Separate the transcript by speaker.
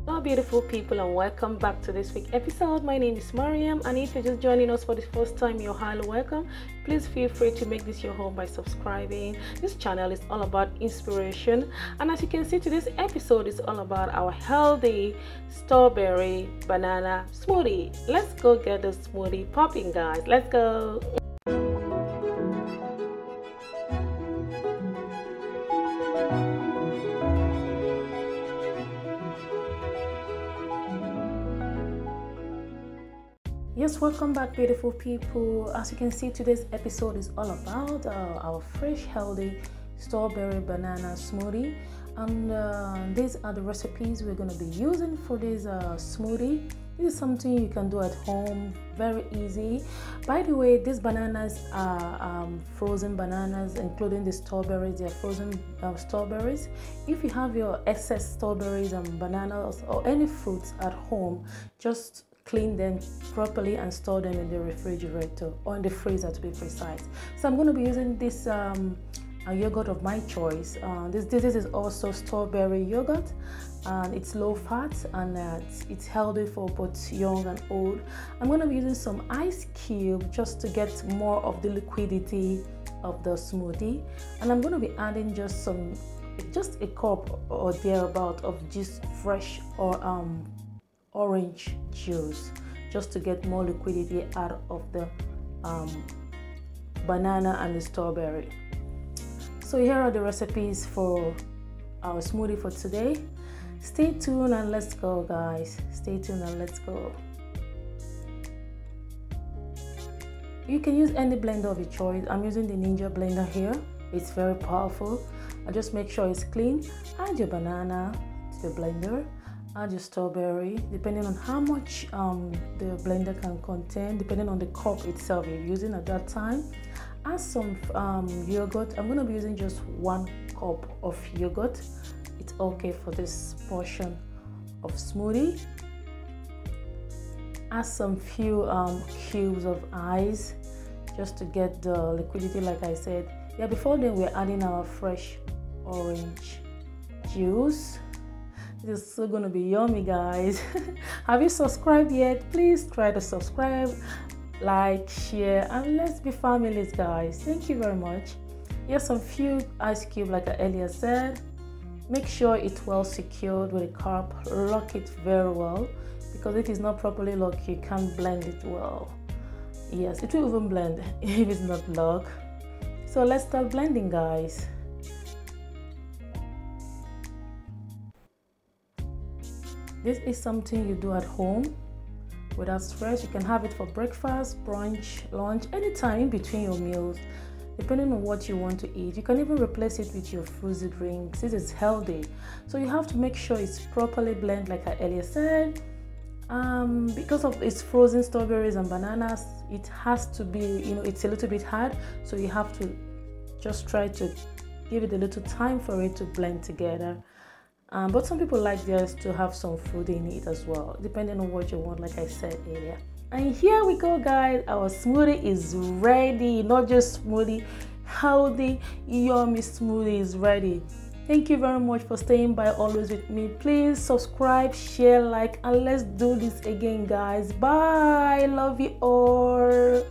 Speaker 1: Hello beautiful people, and welcome back to this week's episode. My name is Maryam, and if you're just joining us for the first time, you're highly welcome. Please feel free to make this your home by subscribing. This channel is all about inspiration, and as you can see, today's episode is all about our healthy strawberry banana smoothie. Let's go get the smoothie popping, guys. Let's go. Yes, welcome back beautiful people. As you can see, today's episode is all about our fresh healthy strawberry banana smoothie, and these are the recipes we're going to be using for this smoothie. This is something you can do at home, very easy. By the way, these bananas are frozen bananas, including the strawberries. They are frozen strawberries. If you have your excess strawberries and bananas or any fruits at home, just clean them properly and store them in the refrigerator or in the freezer, to be precise. So I'm going to be using this a yogurt of my choice. This is also strawberry yogurt, and it's low fat, and it's healthy for both young and old. I'm going to be using some ice cube just to get more of the liquidity of the smoothie, and I'm going to be adding just a cup or thereabout of just fresh or orange juice, just to get more liquidity out of the banana and the strawberry. So here are the recipes for our smoothie for today. Stay tuned and let's go, guys. Stay tuned and let's go. You can use any blender of your choice. I'm using the Ninja blender here. It's very powerful. I just make sure it's clean. Add your banana to the blender. Add your strawberry, depending on how much the blender can contain, depending on the cup itself you're using at that time. Add some yogurt. I'm going to be using just 1 cup of yogurt. It's okay for this portion of smoothie. Add some few cubes of ice just to get the liquidity, like I said. Yeah, before then we're adding our fresh orange juice. This is so gonna be yummy, guys. Have you subscribed yet? Please try to subscribe, like, share, and let's be families, guys. Thank you very much. Here's some few ice cube, like I earlier said. Make sure it's well secured with a cup. Lock it very well, because if it's not properly locked, you can't blend it well. Yes, it will even blend if it's not locked. So let's start blending, guys. This is something you do at home without stress. You can have it for breakfast, brunch, lunch, anytime in between your meals, depending on what you want to eat. You can even replace it with your fruity drinks. This is healthy. So you have to make sure it's properly blended, like I earlier said. Because of its frozen strawberries and bananas, it has to be, it's a little bit hard. So you have to just try to give it a little time for it to blend together. But some people like theirs to have some fruit in it as well, depending on what you want, like I said earlier. And here we go, guys. Our smoothie is ready. Not just smoothie, healthy, yummy smoothie is ready. Thank you very much for staying by always with me. Please subscribe, share, like, and let's do this again, guys. Bye. Love you all.